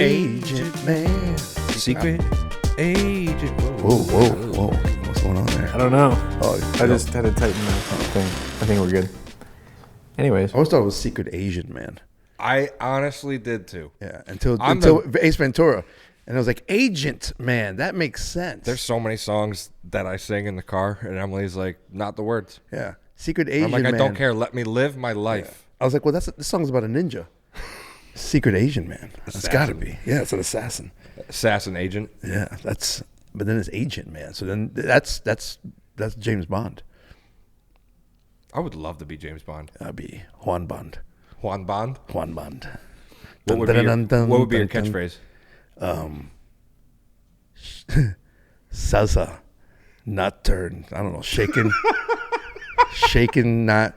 agent man. Secret agent. Whoa. What's going on there? I don't know. I yo. just had to tighten the thing. I think we're good. Anyways. I always thought it was Secret Asian Man. I honestly did too. Yeah, until Ace Ventura. And I was like, Agent Man, that makes sense. There's so many songs that I sing in the car, and Emily's like, not the words. Yeah. Secret Asian Man. I'm like, I don't care. Let me live my life. Yeah. I was like, well, this song's about a ninja. Secret Asian Man. That's got to be. Yeah, it's an assassin. Assassin agent. Yeah, but then it's Agent Man. So then that's James Bond. I would love to be James Bond. That'd be Juan Bond. Juan Bond? Juan Bond. What would be your catchphrase? Salsa, not turn. I don't know. Shaking, not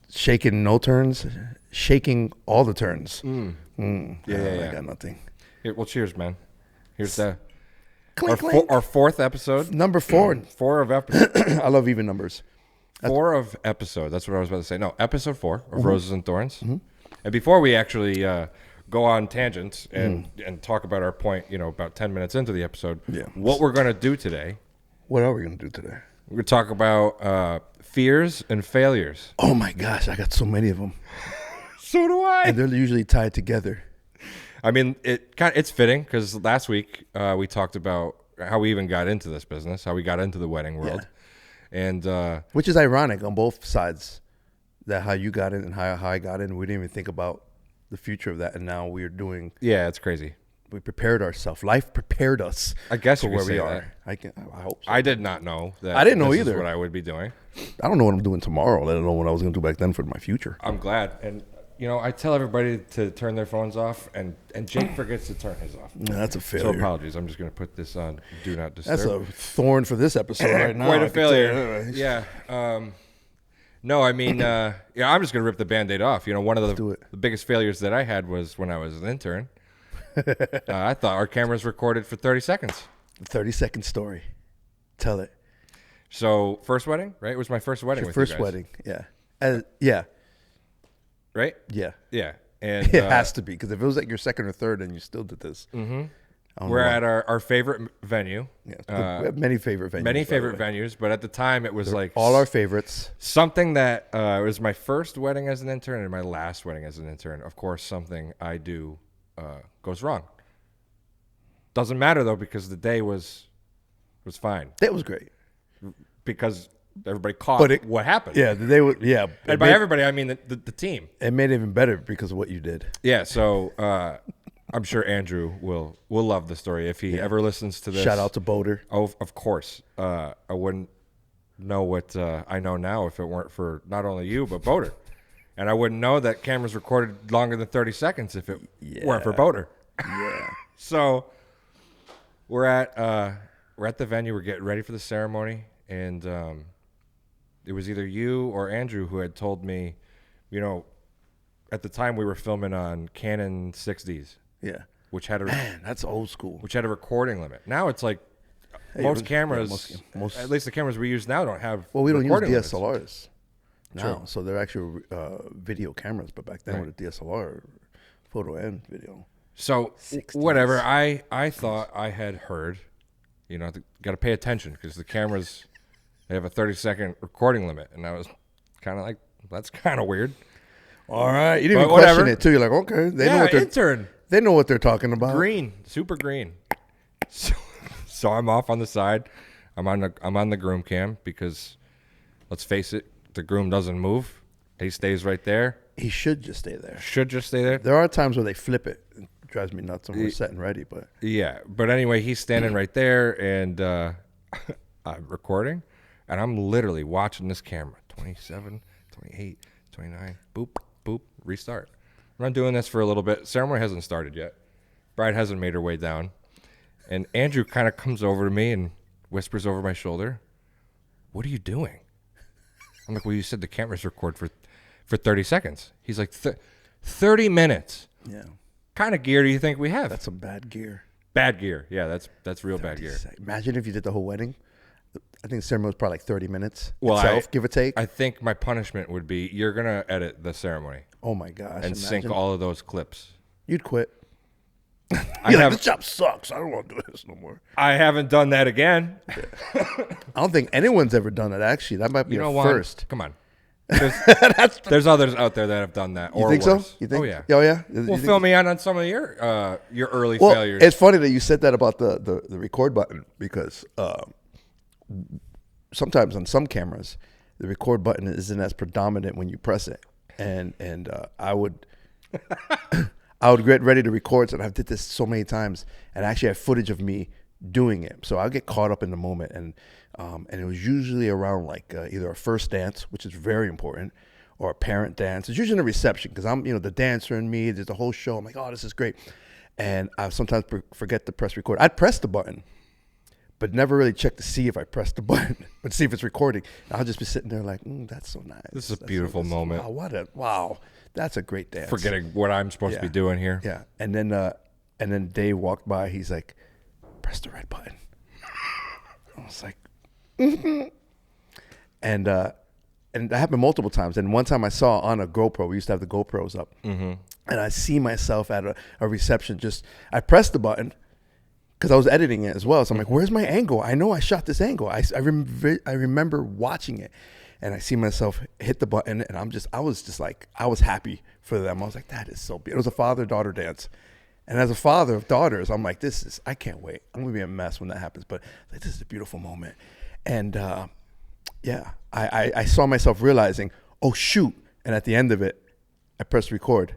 shaking. No turns. Shaking all the turns. Yeah. I got nothing. Here, well, cheers, man. Here's the Clink. our fourth episode. Number 4. 4 of episode. I love even numbers. 4 of episode. That's what I was about to say. No, episode 4 of Roses and Thorns. Mm-hmm. And before we actually go on tangents and talk about our point, about 10 minutes into the episode, what we're going to do today. What are we going to do today? We're going to talk about fears and failures. Oh my gosh, I got so many of them. So do I. And they're usually tied together. I mean, it's fitting because last week we talked about how we even got into this business, how we got into the wedding world. And which is ironic on both sides, that how you got in and how I got in. We didn't even think about the future of that, and now we're doing. Yeah, it's crazy. We prepared ourselves. Life prepared us. I guess for you could where we say are. that. I hope so. I did not know that. I didn't know this either. Is what I would be doing. I don't know what I'm doing tomorrow. Let alone what I was going to do back then for my future. I'm glad, and I tell everybody to turn their phones off, and Jake forgets to turn his off. No, that's a failure. So apologies. I'm just going to put this on Do Not Disturb. That's a thorn for this episode right now. Quite a failure. Yeah. No, I mean, I'm just going to rip the Band-Aid off. One of the biggest failures that I had was when I was an intern. I thought our cameras recorded for 30 seconds. The 30-second story. Tell it. So, first wedding, right? It was my first wedding with you guys. First wedding, yeah. Yeah. Right? Yeah. Yeah. And it has to be, because if it was like your second or third and you still did this. Mm-hmm. We're at our favorite venue. Yeah, we have many favorite venues. Many favorite venues, but at the time it was like all our favorites. Something that it was my first wedding as an intern and my last wedding as an intern. Of course, something I do goes wrong. Doesn't matter though, because the day was fine. That was great because everybody caught what happened. Yeah, the day was And by everybody, I mean the team. It made it even better because of what you did. Yeah, so I'm sure Andrew will love the story if he ever listens to this. Shout out to Boulder. Oh, of course. I wouldn't know what I know now if it weren't for not only you but Boulder, and I wouldn't know that cameras recorded longer than 30 seconds if it weren't for Boulder. Yeah. So we're at the venue. We're getting ready for the ceremony, and it was either you or Andrew who had told me, at the time we were filming on Canon 6Ds. Yeah. Which had that's old school. Which had a recording limit. Now it's like most cameras, most, at least the cameras we use now don't have. Well, we don't use DSLRs limits. now, so they're actually video cameras. But back then, with a DSLR, photo and video. So 60s. Whatever, I thought I had heard, got to pay attention because the cameras they have a 30-second recording limit, and I was kind of like, that's kind of weird. All right, you didn't even question it too. You're like, okay, they know what they're intern. They know what they're talking about. Green, super green. So I'm off on the side. I'm on the groom cam because, let's face it, the groom doesn't move. He stays right there. He should just stay there. There are times where they flip it. It drives me nuts when we're set and ready. But yeah, but anyway, he's standing right there, and I'm recording, and I'm literally watching this camera. 27, 28, 29, boop, boop, restart. I'm doing this for a little bit. Ceremony hasn't started yet. Bride hasn't made her way down. And Andrew kind of comes over to me and whispers over my shoulder, "What are you doing?" I'm like, "Well, you said the cameras record for 30 seconds." He's like, 30 minutes. Yeah. Kind of gear do you think we have? That's some bad gear. Bad gear. Yeah, that's real bad gear. Imagine if you did the whole wedding. I think the ceremony was probably like 30 minutes itself, give or take. I think my punishment would be you're going to edit the ceremony. Oh, my gosh. And sync all of those clips. You'd quit. You're like, this job sucks. I don't want to do this no more. I haven't done that again. I don't think anyone's ever done it. Actually, that might be a Juan, first. come on. There's others out there that have done that. You or think worse. so? You think? Oh yeah. Oh yeah. Well, fill me in on some of your early Well, failures. it's funny that you said that about the record button because sometimes on some cameras the record button isn't as predominant when you press it, and I would I would get ready to record, and I've did this so many times, and I actually have footage of me doing it, so I'll get caught up in the moment, and it was usually around like either a first dance, which is very important, or a parent dance. It's usually in a reception because I'm the dancer in me. There's the whole show. I'm like, oh, this is great, and I sometimes forget to press record. I'd press the button, but never really check to see if I pressed the button, but see if it's recording. And I'll just be sitting there like, that's so nice. This is a beautiful moment. Wow, that's a great dance. Forgetting what I'm supposed to be doing here. Yeah, and then Dave walked by. He's like, press the red button. I was like, and that happened multiple times. And one time I saw on a GoPro, we used to have the GoPros up, and I see myself at a reception. I pressed the button because I was editing it as well. So I'm like, where's my angle? I know I shot this angle. I remember watching it, and I see myself hit the button, and I was happy for them. I was like, that is so beautiful. It was a father-daughter dance. And as a father of daughters, I'm like, I can't wait. I'm going to be a mess when that happens. But like, this is a beautiful moment. And I saw myself realizing, oh, shoot. And at the end of it, I pressed record.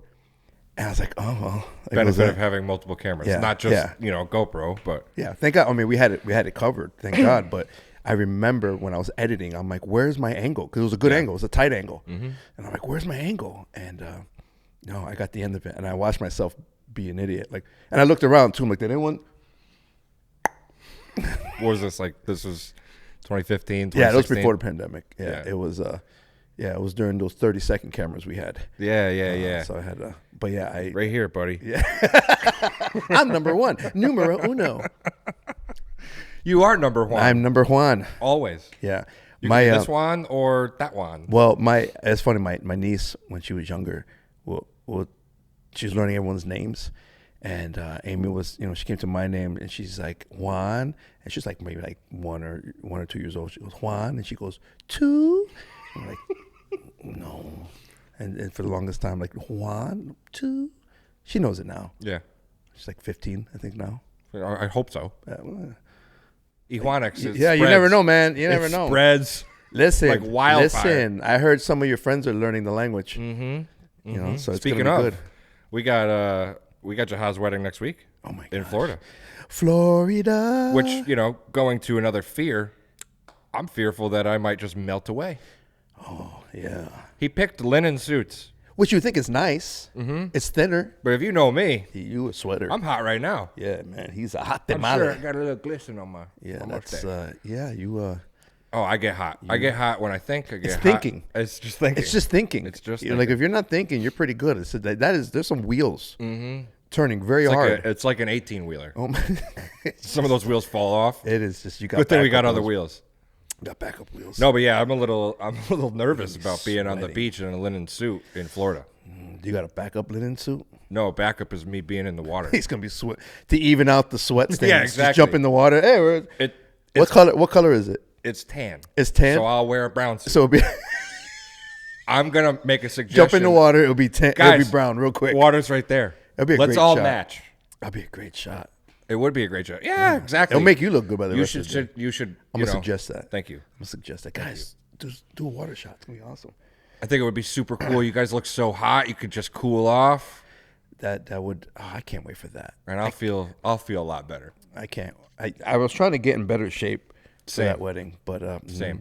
And I was like, oh, well. Benefit of having multiple cameras. Not just, GoPro, but. Yeah, thank God. I mean, we had it covered, thank God. But I remember when I was editing, I'm like, where's my angle? Because it was a good angle. It was a tight angle. And I'm like, where's my angle? And no, I got the end of it. And I watched myself be an idiot. And I looked around too. I'm like, did anyone? What was this like? This was 2015. Yeah, it was before the pandemic. Yeah, it was. It was during those 30-second cameras we had. Yeah. So I had but yeah, right here, buddy. Yeah, I'm number one, numero uno. You are number one. I'm number one. Always. Yeah. This one or that one. Well, it's funny. My niece, when she was younger, she was learning everyone's names, and Amy was, she came to my name, and she's like, Juan, and she's like maybe like one or 2 years old. She goes, Juan, and she goes, two. I'm like, no, and for the longest time, like, Juan, two. She knows it now. Yeah, she's like 15, I think now. I hope so. Iguanix. Yeah, you never know, man. You never know. Spreads. Listen, like wildfire. Listen. I heard some of your friends are learning the language. So it's Speaking gonna be of, good. we got Jahaz's wedding next week. Oh my god, in Florida. Which going to another fear. I'm fearful that I might just melt away. Oh yeah. He picked linen suits, which you think is nice. It's thinner, but if you know me, you a sweater. I'm hot right now. Yeah, man, he's a hot I'm tamale. sure I got a little glisten on my. Yeah, on that's Oh, I get hot. I get hot when I think. It's thinking. It's just thinking. It's just thinking. It's just like if you're not thinking, you're pretty good. There's some wheels turning very hard. It's like an 18-wheeler. Oh my! Some of those wheels fall off. It is just you got. Good thing we got other wheels. Got backup wheels. No, but yeah, I'm a little nervous about being on the beach in a linen suit in Florida. You got a backup linen suit? No, backup is me being in the water. He's gonna be sweat to even out the sweat stains. Yeah, exactly. Just jump in the water. Hey, what color is it? It's tan. It's tan. So I'll wear a brown suit. So it'll be. I'm gonna make a suggestion. Jump in the water. It'll be tan. Guys, it'll be brown real quick. Water's right there. That'd be a Let's great all shot. match. That'd be a great shot. It would be a great shot. Yeah, exactly. It'll make you look good by the You rest of the day. You should. I'm gonna suggest that. Thank you. I'm gonna suggest that, guys. Just do a water shot. It's gonna be awesome. I think it would be super cool. You guys look so hot. You could just cool off. That would. Oh, I can't wait for that. And I'll feel a lot better. I can't. I was trying to get in better shape for that wedding, but Same.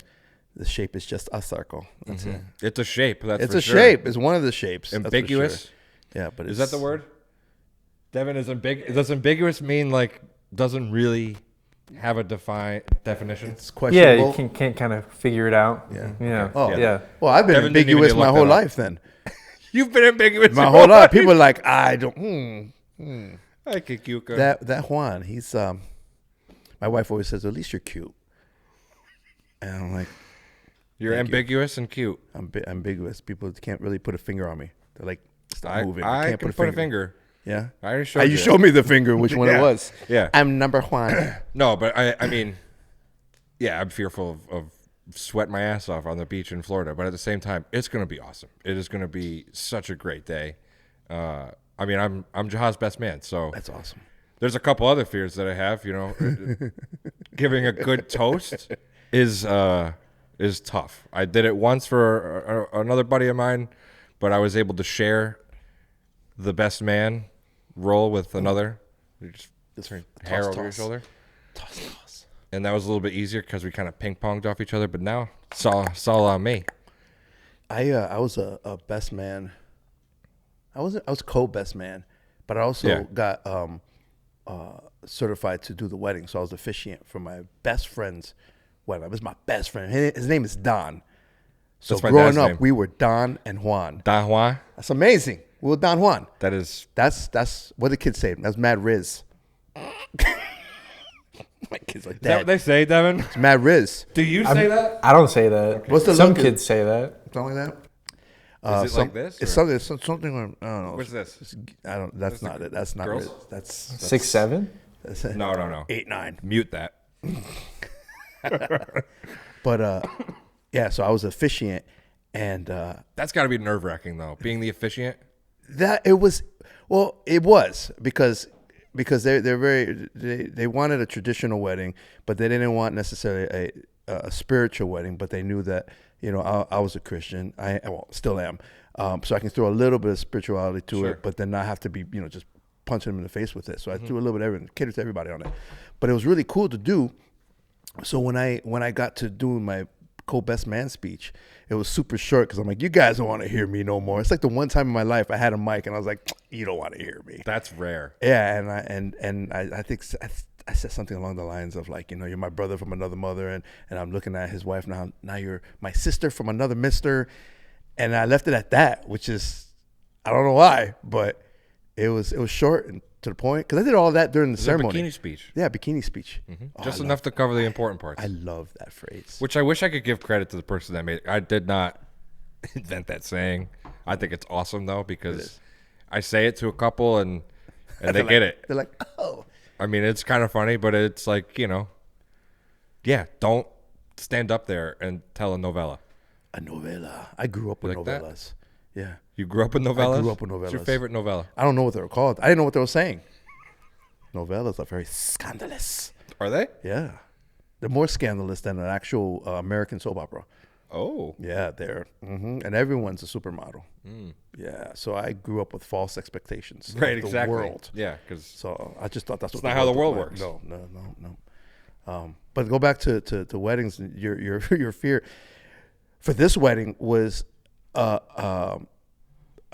The shape is just a circle. That's it. It's a shape. That's It's for a sure. shape. It's one of the shapes. That's for Ambiguous. sure. Yeah, but Is that the word? Devin is ambiguous. Does ambiguous mean like doesn't really have a definition? It's questionable. Yeah, you can't kind of figure it out. Yeah. Oh, yeah. Well, I've been Devin didn't even ambiguous need to my look whole that up. life. Then You've been ambiguous my your whole life. life. People are like, I don't. I kick you. Good. That Juan. He's my wife always says, at least you're cute. And I'm like, You're ambiguous and cute. I'm ambiguous. People can't really put a finger on me. They're like, stop moving. I can't can put a finger. Yeah. I already showed You you. showed me the finger, which one Yeah. it was. Yeah. I'm number one. No, but I mean, yeah, I'm fearful of sweating my ass off on the beach in Florida, but at the same time, it's going to be awesome. It is going to be such a great day. I mean, I'm Jaha's best man, so That's awesome. there's a couple other fears that I have. You know, giving a good toast is tough. I did it once for another buddy of mine, but I was able to share the best man role with another. You just hair over your shoulder. Toss. And that was a little bit easier because we kind of ping-ponged off each other. But now it's all on me. I was a best man. I was co-best man, but I also got certified to do the wedding. So I was officiant for my best friend's wedding. It was my best friend. His name is Don. So That's my growing dad's up, name. we were Don and Juan. Don Juan? That's amazing. We were Don Juan. That is... That's what the kids say. That's Mad Riz. My kids like Is that what that. they say, Devin? It's Mad Riz. Do you say that? I don't say that. What's the Some look? kids say that. Something like that. Is it like this? It's or- something. I don't know. What's this? I don't. That's not it. That's not girls? Riz. That's 6'7". That's it. No. 8'9". Mute that. But yeah. So I was officiant, and That's got to be nerve-wracking, though. Being the officiant. that it was. Well, it was because they're very they wanted a traditional wedding, but they didn't want necessarily a spiritual wedding. But they knew that I was a Christian. I still am. So I can throw a little bit of spirituality to Sure. it, but then not have to be just punching them in the face with it. So I threw a little bit of everything, catered to everybody on it. But it was really cool to do. So when I got to do my co-best man speech, it was super short because I'm like, you guys don't want to hear me no more. It's like the one time in my life I had a mic and I was like, you don't want to hear me. That's rare. Yeah, and I think I said something along the lines of like, you're my brother from another mother, and I'm looking at his wife now. Now you're my sister from another mister, and I left it at that, which is I don't know why, but it was short and to the point because I did all that during the It's a ceremony. bikini speech. Yeah, bikini speech. Oh, Just I enough to cover the important parts. I love that phrase. Which I wish I could give credit to the person that made it. I did not invent that saying. I think it's awesome, though, because I say it to a couple and they get it. They're like, oh. I mean, it's kind of funny, but it's like, yeah, don't stand up there and tell a novella. A novella. I grew up with like that? novellas. Yeah. You grew up with novellas? I grew up with What's your novellas. favorite novella? I don't know what they were called. I didn't know what they were saying. Novellas are very scandalous. Are they? Yeah. They're more scandalous than an actual American soap opera. Oh. Yeah, they're. And everyone's a supermodel. Yeah. So I grew up with false expectations. Right, of the exactly. world. Yeah, because So I just thought that's what not how the world looked works. like. No. But go back to weddings. Your fear for this wedding was a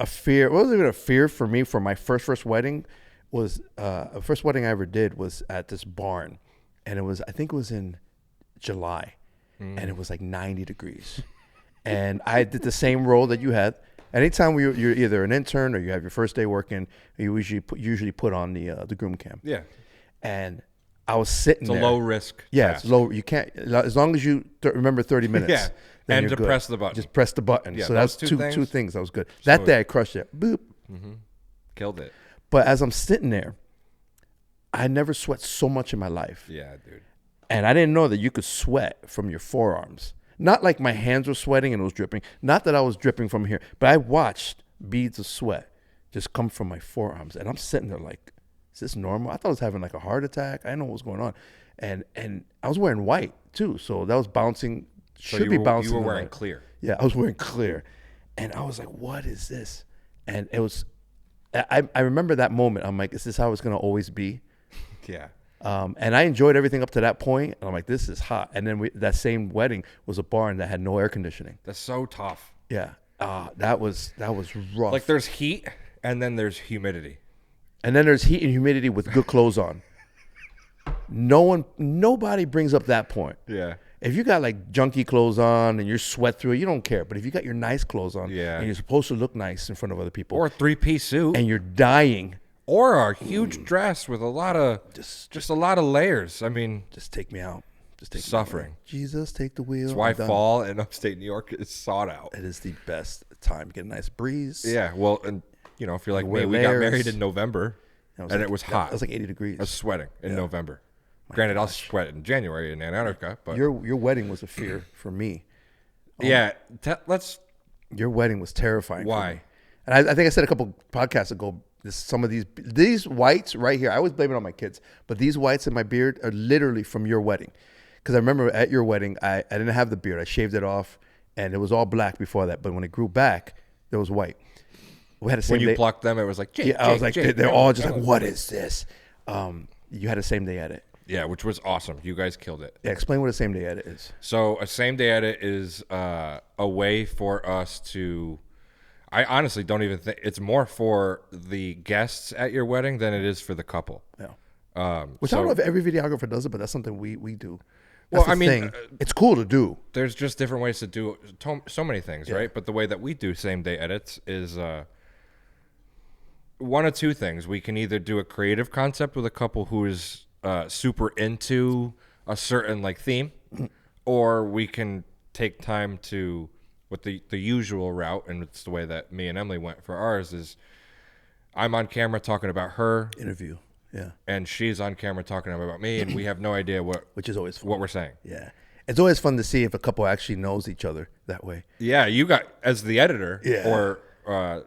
fear. It wasn't even a fear for me. For my first wedding was the first wedding I ever did was at this barn, and I think it was in July, and it was like 90 degrees, and I did the same role that you had. Anytime you're either an intern or you have your first day working, you usually put on the groom cam. yeah, And I was sitting it's a there. low risk. Yeah, task. it's low. You can't, as long as you remember 30 minutes. Yeah, then and you're to good. press the button. Just press the button. Yeah, So that's those two two things. That was good. So That day I crushed it. Boop. Killed it. But as I'm sitting there, I never sweat so much in my life. Yeah, dude. And I didn't know that you could sweat from your forearms. Not like my hands were sweating and it was dripping. Not that I was dripping from here. But I watched beads of sweat just come from my forearms. And I'm sitting there like, is this normal? I thought I was having like a heart attack. I didn't know what was going on. And I was wearing white too. So that was bouncing. So Should be bouncing. You were in wearing the- clear. Yeah, I was wearing clear. And I was like, what is this? And it was, I remember that moment. I'm like, is this how it's going to always be? Yeah. And I enjoyed everything up to that point. And I'm like, this is hot. And then that same wedding was a barn that had no air conditioning. That's so tough. Yeah. That was rough. Like there's heat and then there's humidity. And then there's heat and humidity with good clothes on. Nobody brings up that point. Yeah. If you got like junky clothes on and you're sweat through it, you don't care. But if you got your nice clothes on Yeah. and you're supposed to look nice in front of other people Or a 3-piece suit. and you're dying, Or a huge dress with a lot of just a lot of layers. I mean, just take me out. Just take Suffering. Me out. Jesus, take the wheel. that's why I'm done. fall in upstate New York is sought out. It is the best time. Get a nice breeze. Yeah, well, and if you're like wear me, we got layers. married in November, and it was hot. It was like 80 degrees. I was sweating in November. Granted, I'll sweat in January in Antarctica, but Your wedding was a fear for me. let's. Your wedding was terrifying. Why? For me. And I think I said a couple podcasts ago, some of these whites right here, I always blame it on my kids, but these whites in my beard are literally from your wedding. Because I remember at your wedding, I didn't have the beard. I shaved it off, and it was all black before that. But when it grew back, it was white. We had the same When you day. plucked them, it was like, Jake, I was like, Jake, they're all just like, what is this? You had a same day edit. Yeah, which was awesome. You guys killed it. Yeah, explain what a same day edit is. So a same day edit is a way for us to. I honestly don't even think it's more for the guests at your wedding than it is for the couple. Yeah. Which I don't know if every videographer does it, but that's something we do. Well, That's I mean, thing. It's cool to do. There's just different ways to do so many things, right? But the way that we do same day edits is one of two things. We can either do a creative concept with a couple who is super into a certain like theme, or we can take time to with the usual route, and it's the way that me and Emily went for ours. Is I'm on camera talking about her Interview. Yeah. and she's on camera talking about me, and we have no idea Which is always fun. what we're saying. Yeah. It's always fun to see if a couple actually knows each other that way. Yeah, you got as the editor Yeah. or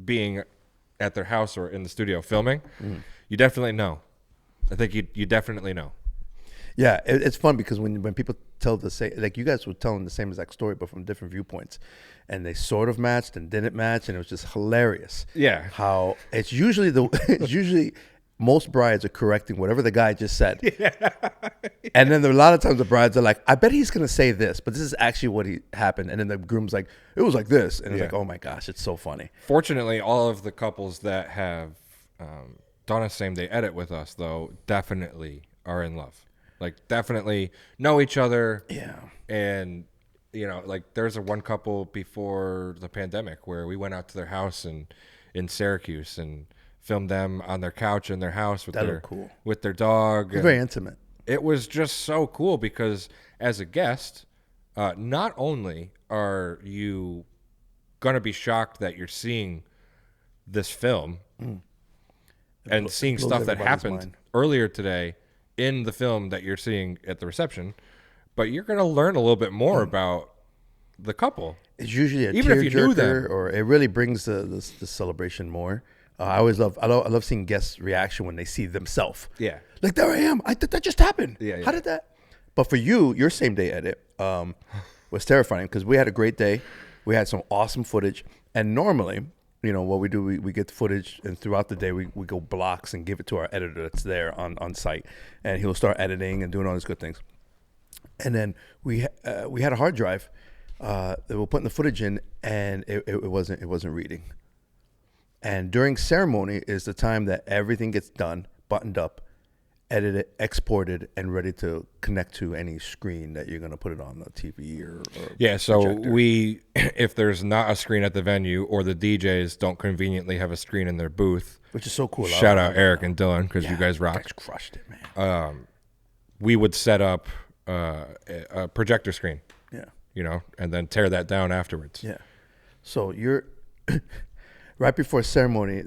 being at their house or in the studio filming, you definitely know. I think you definitely know. Yeah, it's fun because when people tell the same, like you guys were telling the same exact story, but from different viewpoints, and they sort of matched and didn't match, and it was just hilarious. Yeah. How it's usually most brides are correcting whatever the guy just said. Yeah. And then a lot of times the brides are like, I bet he's going to say this, but this is actually what happened. And then the groom's like, it was like this. And it's like, oh my gosh, it's so funny. Fortunately, all of the couples that have done a same day edit with us, though, definitely are in love. Like, definitely know each other. Yeah. And, like there's one couple before the pandemic where we went out to their house in Syracuse and filmed them on their couch in their house with with their dog. Very intimate. It was just so cool because as a guest, not only are you going to be shocked that you're seeing this film and seeing stuff that happened earlier today in the film that you're seeing at the reception, but you're going to learn a little bit more about the couple. It's usually a Even if you knew them. tearjerker, or it really brings the celebration more. I love seeing guests' reaction when they see themselves. Yeah. Like, there I am. That just happened. Yeah. How did that? But for you, your same day edit was terrifying because we had a great day. We had some awesome footage. And normally, what we do, we get the footage, and throughout the day, we go blocks and give it to our editor that's there on site. And he'll start editing and doing all these good things. And then we had a hard drive that we're putting the footage in, and it wasn't reading. And during ceremony is the time that everything gets done, buttoned up, edited, exported, and ready to connect to any screen that you're going to put it on, the TV or So projector. if there's not a screen at the venue or the DJs don't conveniently have a screen in their booth, which is so cool. Shout out Eric and Dylan because you guys rock. You guys crushed it, man. We would set up a projector screen. Yeah. And then tear that down afterwards. Yeah. So you're right before ceremony,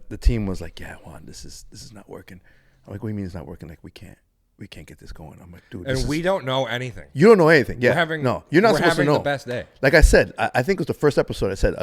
the team was like, "Yeah, Juan, this is not working." I'm like, "What do you mean it's not working? Like we can't get this going." I'm like, "Dude, And we don't know anything. You don't know anything. Yeah, you're not supposed to having know. the best day. Like I said, I think it was the first episode. I said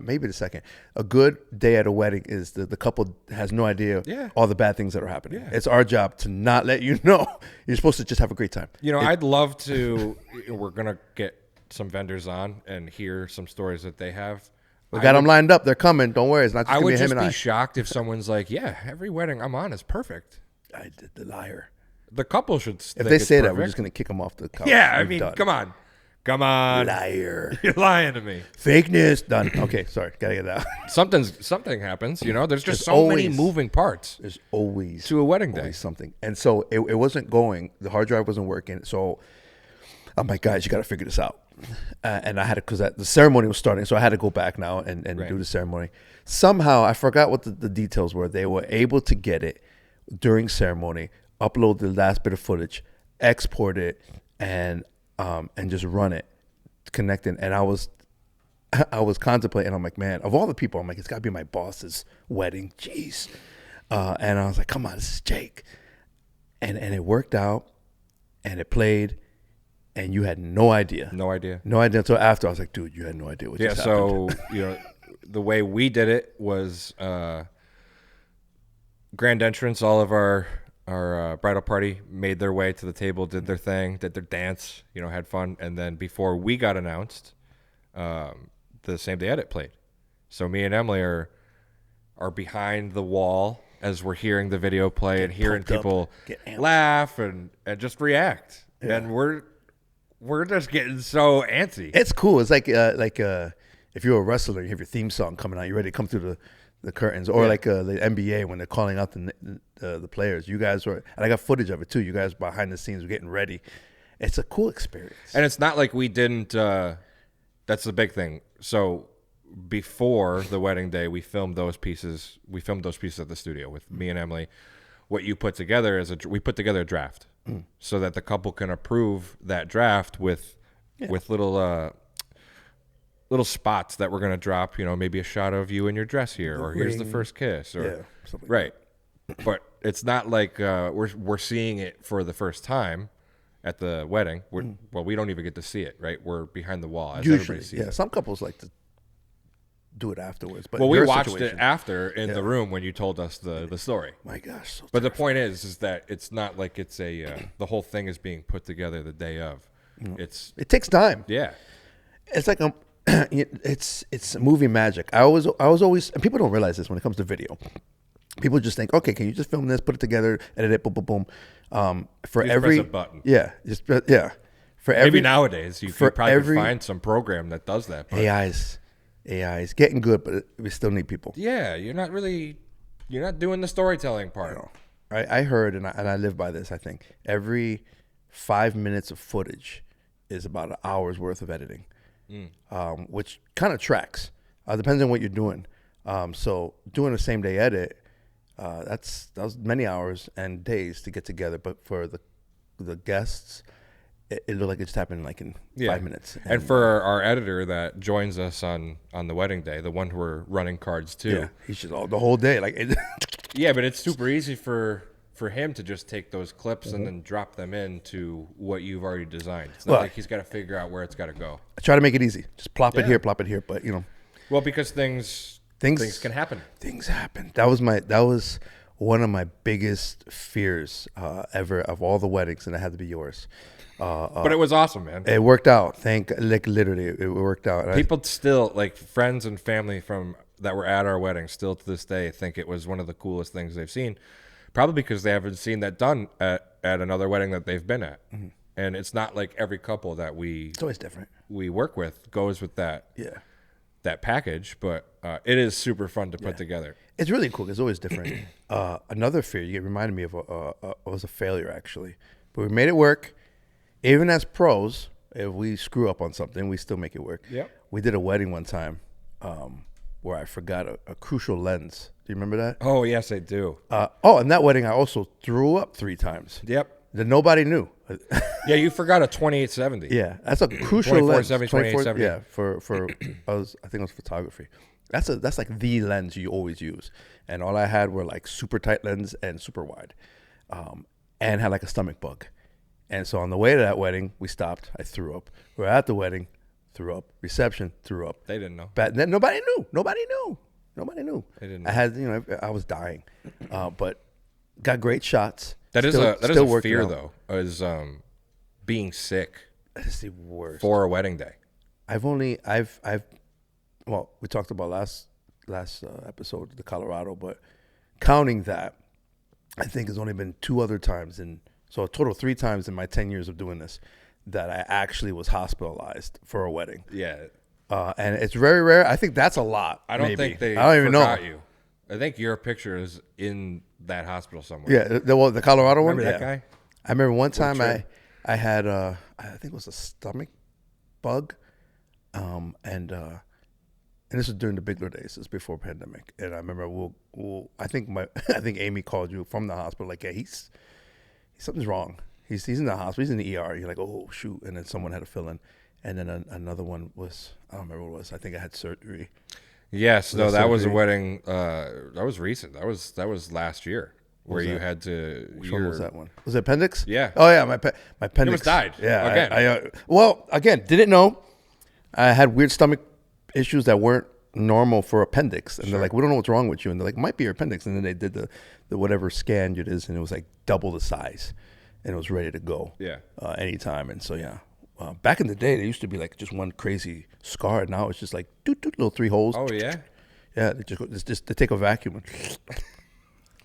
maybe the second. A good day at a wedding is the couple has no idea all the bad things that are happening. Yeah. It's our job to not let you know. You're supposed to just have a great time. I'd love to. We're gonna get some vendors on and hear some stories that they have. We got them lined up. They're coming. Don't worry. It's not just I gonna would be him just and be I. shocked if someone's like, "Yeah, every wedding I'm on is perfect." I did the liar. The couple should. If they say that, we're just gonna kick them off the couch. Yeah, We're done. come on, Liar. You're lying to me. Fake news. Done. Okay, sorry. Gotta get that out. Something happens. There's just so many moving parts. There's always to a wedding day. Always something. And so it wasn't going. The hard drive wasn't working. So I'm like, guys, you got to figure this out. And I had to, because the ceremony was starting, so I had to go back now and do the ceremony. Somehow, I forgot what the details were. They were able to get it during ceremony, upload the last bit of footage, export it, and just run it, connect it. And I was contemplating. I'm like, man, of all the people, I'm like, it's got to be my boss's wedding. Jeez. And I was like, come on, this is Jake. And it worked out, and it played, and you had no idea. No idea. No idea until after. I was like, dude, you had no idea what just happened. So, the way we did it was grand entrance. All of our bridal party made their way to the table, did their thing, did their dance, had fun. And then before we got announced, the same day edit played. So me and Emily are behind the wall as we're hearing the video play and hearing people laugh and just react. Yeah. And we're just getting so antsy. It's cool. It's like if you're a wrestler, you have your theme song coming out, you're ready to come through the curtains, or like the NBA when they're calling out the players. You guys were, and I got footage of it too. You guys behind the scenes were getting ready. It's a cool experience. And it's not like we didn't. That's the big thing. So before the wedding day, we filmed those pieces. We filmed those pieces at the studio with me and Emily. What you put together is we put together a draft so that the couple can approve that draft with little spots that we're going to drop, maybe a shot of you in your dress here, or here's the first kiss, or something right. But it's not like we're seeing it for the first time at the wedding. Well, we don't even get to see it, right? We're behind the wall as everybody sees it. Some couples like to do it afterwards. But we watched it after in the room when you told us the story. My gosh. But the point is that it's not like it's the whole thing is being put together the day of. It takes time. Yeah. It's like it's movie magic. I was always, and people don't realize this when it comes to video. People just think, okay, can you just film this, put it together, edit it, boom, boom, boom. For just every press a button. Yeah, For maybe nowadays you could probably find some program that does that. But AI's getting good, but we still need people. Yeah, you're not doing the storytelling part. I heard, and I live by this. I think every 5 minutes of footage is about an hour's worth of editing, which kind of tracks. Depends on what you're doing. So doing a same day edit, that was many hours and days to get together. But for the guests, it looked like it just happened like in 5 minutes. And for our editor that joins us on the wedding day, the one who we're running cards to, he's just the whole day like. Yeah, but it's super easy for him to just take those clips and then drop them into what you've already designed. It's not like he's got to figure out where it's got to go. I try to make it easy. Just plop it here, but Well, because things can happen. Things happen. That was one of my biggest fears ever of all the weddings, and it had to be yours. But it was awesome, man. It worked out. Literally, it worked out. People still, like friends and family that were at our wedding, still to this day think it was one of the coolest things they've seen. Probably because they haven't seen that done at another wedding that they've been at. Mm-hmm. And it's not like every couple that it's always different. We work with goes with that. Yeah. That package, but it is super fun to put together. It's really cool. It's always different. Another fear you reminded me of was a failure actually, but we made it work. Even as pros, if we screw up on something, we still make it work. Yep. We did a wedding one time where I forgot a crucial lens. Do you remember that? Oh yes, I do. And that wedding I also threw up 3 times. Yep. That nobody knew. Yeah, you forgot a 2870. Yeah, that's a crucial lens. 2870. Yeah, for I think it was photography. That's like the lens you always use. And all I had were like super tight lens and super wide, and had like a stomach bug. And so on the way to that wedding, we stopped. I threw up. We were at the wedding, threw up. Reception, threw up. They didn't know. Nobody knew. Nobody knew. They didn't know. I had I was dying, but got great shots. That is a fear though. Is being sick. That is the worst for a wedding day. Well, we talked about last episode, the Colorado, but counting that, I think there's only been 2 other times so a total 3 times in my 10 years of doing this that I actually was hospitalized for a wedding. Yeah. And it's very rare. I think that's a lot. I don't think they I don't even know. You. I think your picture is in that hospital somewhere. Yeah, the Colorado one. Remember that guy? I remember one time I had I think it was a stomach bug, and this was during the Bigler days. This was before pandemic, and I remember I think Amy called you from the hospital like, yeah, something's wrong. He's in the hospital. He's in the ER. You're like, oh shoot, and then someone had to fill in, and then another one was, I don't remember what it was. I think I had surgery. Yes, no, Was that was a surgery? wedding. That was recent. That was last year, where was you that? had to. Which one was that one? Was it appendix? Yeah. Oh yeah, my appendix almost died. Yeah. Again. Well, again, didn't know. I had weird stomach issues that weren't normal for appendix, and they're like, we don't know what's wrong with you, and they're like, might be your appendix, and then they did the whatever scan it is, and it was like double the size, and it was ready to go. Yeah. Anytime, and so yeah. Back in the day, there used to be like just one crazy scar. And now it's just like little 3 holes. Oh yeah. Yeah, they take a vacuum and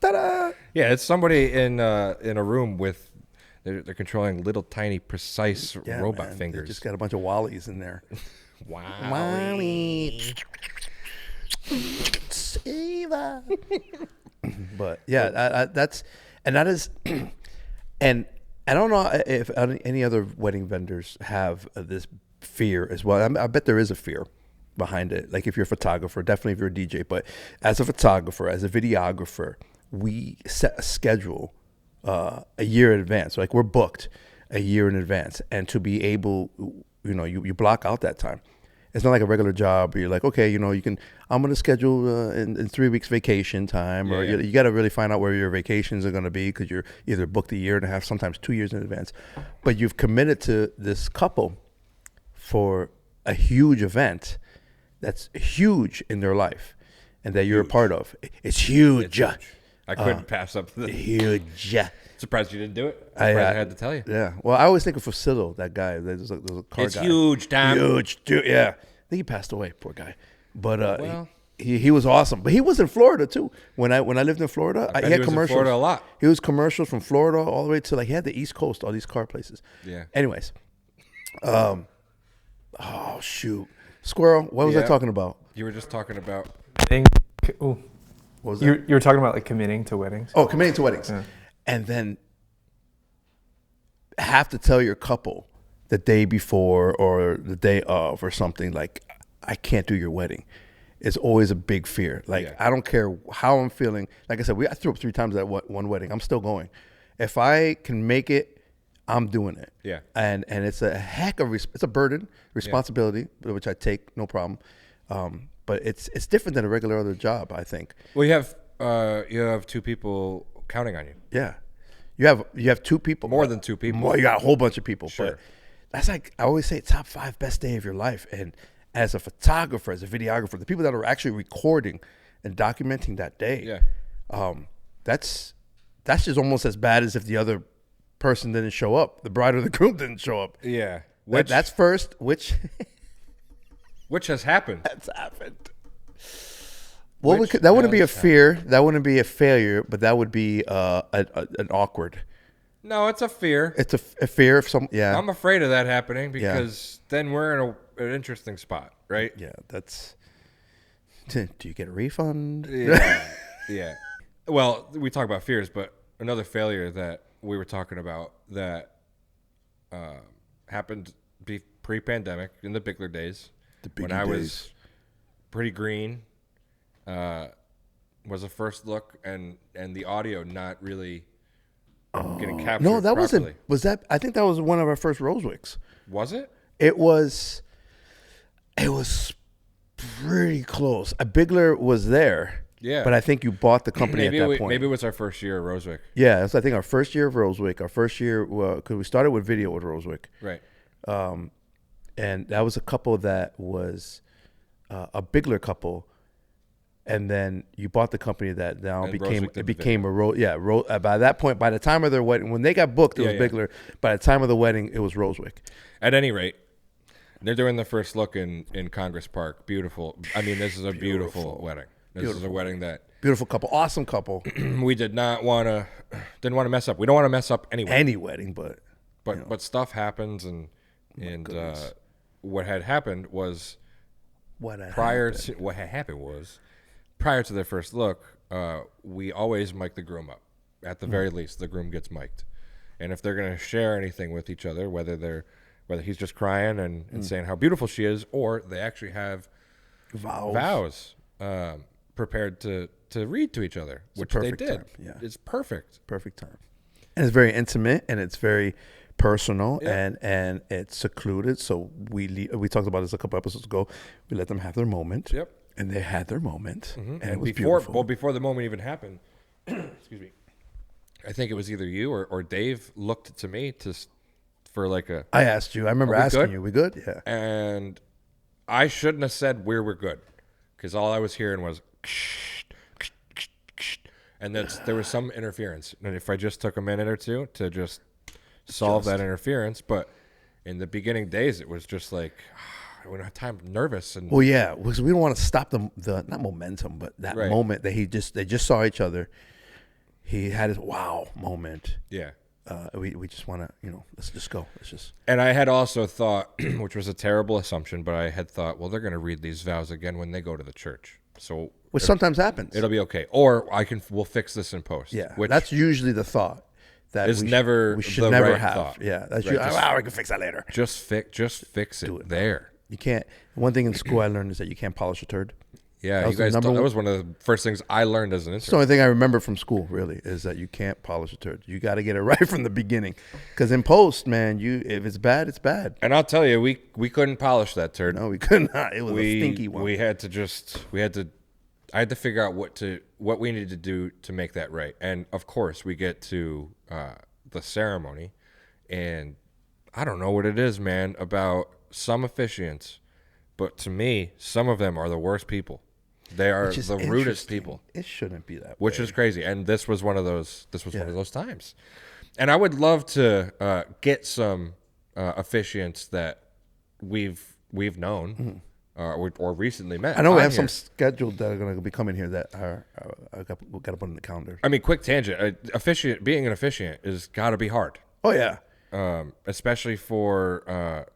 ta-da! Yeah, it's somebody in a room with they're controlling little tiny precise Yeah, robot man, fingers. They just got a bunch of Wallies in there. Wow. Wally. Eva. But yeah, that is, and I don't know if any other wedding vendors have this fear as well. I bet there is a fear behind it. Like if you're a photographer, definitely if you're a DJ, but as a photographer, as a videographer, we set a schedule a year in advance. Like we're booked a year in advance, and to be able, you block out that time. It's not like a regular job where you're like, okay, I'm going to schedule in 3 weeks vacation time, or you got to really find out where your vacations are going to be because you're either booked a year and a half, sometimes 2 years in advance. But you've committed to this couple for a huge event that's huge in their life and that you're a part of. It's huge. I couldn't pass up the Huge. Surprised you didn't do it. I had to tell you. Yeah. Well, I always think of Facillo, that guy. There's a car It's guy. huge, Tom. Huge, dude. Yeah. I think he passed away, poor guy. But he was awesome. But he was in Florida too. When I lived in Florida, bet he he had was in commercials. Florida a lot. He was commercials from Florida all the way to he had the East Coast, all these car places. Yeah. Anyways, oh shoot, Squirrel. What was I talking about? You were just talking about. What was that? You were talking about like committing to weddings. Oh, committing to weddings. Yeah. And then have to tell your couple the day before or the day of or something like, I can't do your wedding. It's always a big fear. Like, I don't care how I'm feeling. Like I said, I threw up 3 times at one wedding. I'm still going. If I can make it, I'm doing it. Yeah. And it's a heck of it's a burden, responsibility, which I take, no problem. But it's different than a regular other job, I think. Well, you have 2 people counting on you. Yeah. You have 2 people. More than 2 people. More, you got a whole bunch of people. Sure. But that's like, I always say, top 5 best day of your life. And as a photographer, as a videographer, the people that are actually recording and documenting that day, that's just almost as bad as if the other person didn't show up, the bride or the groom didn't show up. Yeah. That's first, which has happened. that's happened. Well, that wouldn't be a fear. That wouldn't be a failure, but that would be an awkward. No, it's a fear. It's a fear of some. Yeah, I'm afraid of that happening because then we're in an interesting spot, right? yeah. That's. Do you get a refund? Yeah. Yeah. Well, we talk about fears, but another failure that we were talking about that happened pre-pandemic in the Bigler days when I was pretty green. Was a first look and the audio not really getting captured. No, that properly. wasn't. Was that? I think that was one of our first Rosewicks. Was it? It was pretty close. A Bigler was there. Yeah. But I think you bought the company at that point. Maybe it was our first year at Rosewick. Yeah, that's I think our first year of Rosewick. Our first year, because we started with video with Rosewick. Right. And that was a couple that was a Bigler couple. And then you bought the company that now And became Rosewick did it the became by that point, by the time of their wedding, when they got booked, it was Bigler. By the time of the wedding, it was Rosewick. At any rate, they're doing the first look in Congress Park. Beautiful. I mean, this is a beautiful wedding. This is a wedding that Beautiful couple, awesome couple. we didn't want to mess up. We don't want to mess up anyway. Any wedding, but But stuff happens, and what had happened was prior to their first look, we always mic the groom up. At the very least, the groom gets mic'd, and if they're going to share anything with each other, whether he's just crying and saying how beautiful she is, or they actually have vows prepared to read to each other, which they did. Time. Yeah. It's perfect. Perfect time. And it's very intimate, and it's very personal Yeah. and it's secluded. So we talked about this a couple episodes ago. We let them have their moment. Yep. And they had their moment, and it was before, beautiful. well, before the moment even happened, excuse me, I think it was either you or Dave looked to me for like a, I asked you. I remember Are we asking good? you. We good? Yeah. and I shouldn't have said we're good, because all I was hearing was, and there was some interference. And if I just took a minute or two to just solve that interference, but in the beginning days, it was just like, I wouldn't have time, nervous, and Well, yeah, because we don't want to stop the not momentum, but that Right. moment that they just saw each other. He had his wow moment. yeah. We just want to, let's just go. Let's just. And I had also thought, which was a terrible assumption, but I had thought, well, they're going to read these vows again when they go to the church, so Which sometimes happens. it'll be okay. Or we'll fix this in post. Yeah, which that's usually the thought. That is we never we should the never right have. thought. Yeah, that's Right, usually, we can fix that later. just fix it there. You can't. One thing in school I learned is that you can't polish a turd. Yeah, That you was the guys. number That one- was one of the first things I learned as an It's the intern. only thing I remember from school, really, is that you can't polish a turd. You got to get it right from the beginning, because in post, man, if it's bad, it's bad. And I'll tell you, we couldn't polish that turd. No, we could not. It was a stinky one. I had to figure out what we needed to do to make that right. And of course, we get to the ceremony, and I don't know what it is, man, about some officiants, but to me, some of them are the worst people. They are Which is the rudest interesting. people, It shouldn't be that which way. is crazy. And this was one of those. This was one of those times. And I would love to get some officiants that we've known or recently met. I know we on have here. some scheduled that are going to be coming here that we got to put in the calendar. I mean, quick tangent. Being an officiant is got to be hard, Oh yeah, especially for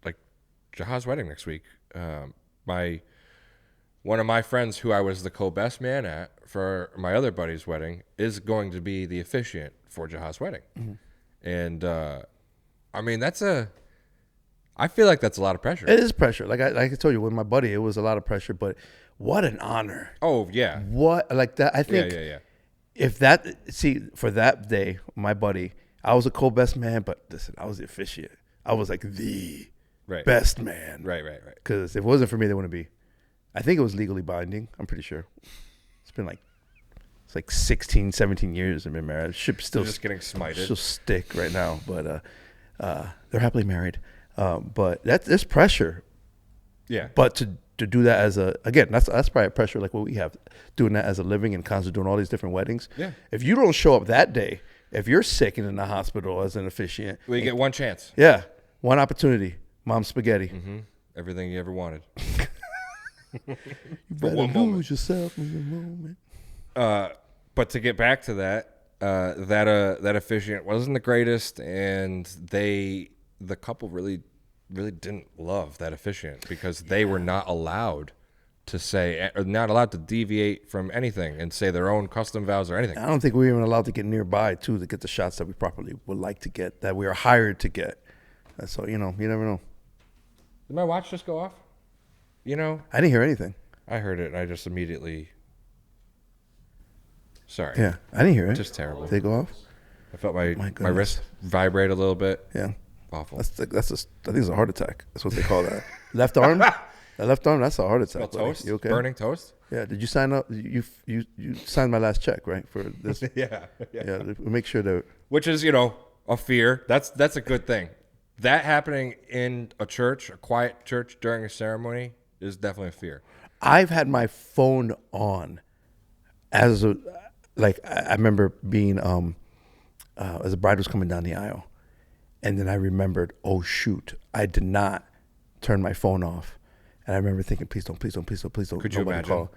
like Jaha's wedding next week. One of my friends, who I was the co-best man at for my other buddy's wedding, is going to be the officiant for Jaha's wedding, and I mean I feel like that's a lot of pressure. it is pressure. Like I told you with my buddy, it was a lot of pressure. But what an honor! Oh yeah, What like that? I think yeah. if for that day, my buddy, I was a co-best man, but listen, I was the officiant. I was like the Right. best man. Right. Because if it wasn't for me, they wouldn't be. I think it was legally binding. I'm pretty sure. It's like 16, 17 years I've been married. It should still Just getting smited. still stick right now, but they're happily married. But there's pressure. Yeah. But to do that that's probably pressure like what we have, doing that as a living and constantly doing all these different weddings. Yeah. If you don't show up that day, if you're sick and in the hospital as an officiant, We get one chance. yeah, one opportunity, mom's spaghetti. Everything you ever wanted. You better one lose moment. yourself in the moment. But to get back to that, that officiant wasn't the greatest, and the couple really didn't love that officiant because they were not allowed to say, or not allowed to deviate from anything and say their own custom vows or anything. I don't think we were even allowed to get nearby too to get the shots that we properly would like to get, that we are hired to get. So you never know. Did my watch just go off? I didn't hear anything. I heard it and I just immediately. Sorry. Yeah, I didn't hear it. Just terrible. Did they go off? I felt my goodness. wrist vibrate a little bit. Yeah. Awful. I think it's a heart attack. That's what they call that. Left arm. That left arm. That's a heart attack. Well, buddy. toast? You okay? Burning toast? Yeah. Did you sign up? You signed my last check, right? For this. Yeah. Yeah. Make sure that. Which is, a fear. That's a good thing. That happening in a church, a quiet church during a ceremony, is definitely a fear. I've had my phone on I remember being as the bride was coming down the aisle, and then I remembered, oh shoot, I did not turn my phone off, and I remember thinking, please don't. Could you nobody imagine? call.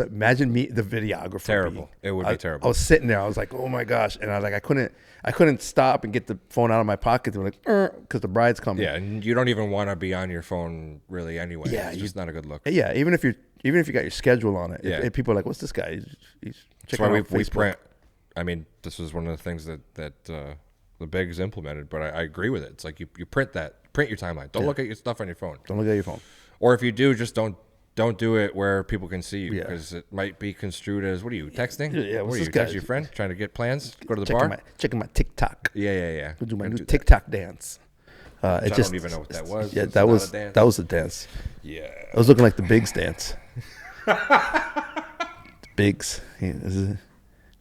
Imagine me, the videographer. Terrible. It would be terrible. I was sitting there. I was like, oh my gosh, and I couldn't stop and get the phone out of my pocket. They were like, because the bride's coming. Yeah, and you don't even want to be on your phone really anyway. Yeah, it's just not a good look. Yeah, even if you got your schedule on it, Yeah. if people are like, what's this guy? He's That's checking why out we Facebook. print. I mean, this is one of the things that the Big's implemented, but I agree with it. It's like you print your timeline. Don't look at your stuff on your phone. Don't look at your phone. Or if you do, just don't don't do it where people can see you Yeah. because it might be construed as, what are you, texting? Yeah, What what's are you, this guy? texting your friend? Trying to get plans? Go to the bar? Checking my TikTok. Yeah. Go do my Don't new do that. TikTok dance. I don't even know what that was. Yeah, It's that not was a dance. that was a dance. Yeah. I was looking like the Bigs dance. Bigs, is it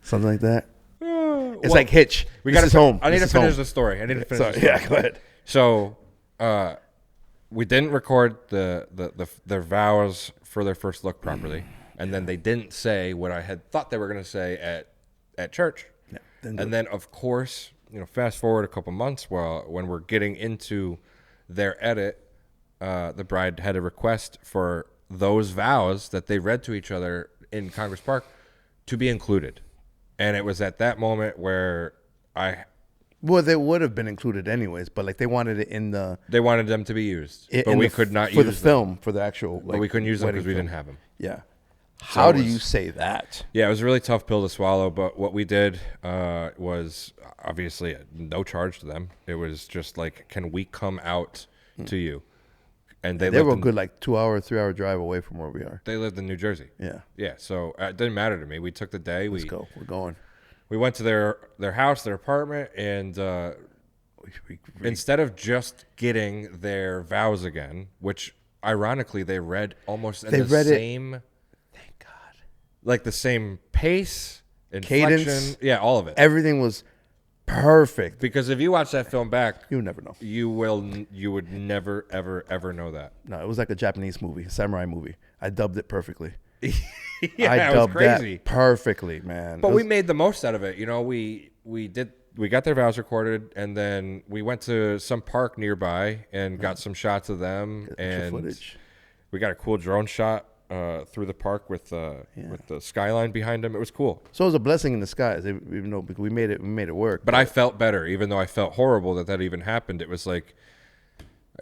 something like that? It's like Hitch. We This got is home. I need This to is finish home. the story. I need to finish Sorry. the story. Yeah, go ahead. So, we didn't record their vows for their first look properly, and then they didn't say what I had thought they were going to say at church. Yeah, didn't do And it. then, of course, fast forward a couple months, when we're getting into their edit, the bride had a request for those vows that they read to each other in Congress Park to be included, and it was at that moment where Well, they would have been included anyways, but like they wanted it in the. they wanted them to be used, but we could not for use the them. film for the actual. But we couldn't use them because wedding we film. didn't have them. Yeah. How it do was- you say that? Yeah, it was a really tough pill to swallow, but what we did was obviously no charge to them. It was just like, can we come out to you? And They lived were a in- good 2-hour, 3-hour drive away from where we are. They lived in New Jersey. Yeah. Yeah, so it didn't matter to me. We took the day. Let's go. We're going. We went to their house, their apartment, and instead of just getting their vows again, which ironically they read almost in They the read it- same, Thank God. like the same pace, inflection, Cadence. yeah, all of it. Everything was perfect. Because if you watch that film back, You would never know. you would never ever know that. No, it was like a Japanese movie, a samurai movie. I dubbed it perfectly. Yeah, I it was dubbed crazy. that perfectly, man. But It we was- made the most out of it. We got their vows recorded, and then we went to some park nearby and got some shots of them. Extra And footage. we got a cool drone shot through the park with the skyline behind them. It was cool. So it was a blessing in disguise, even though we made it work. But I felt better, even though I felt horrible that even happened. It was like,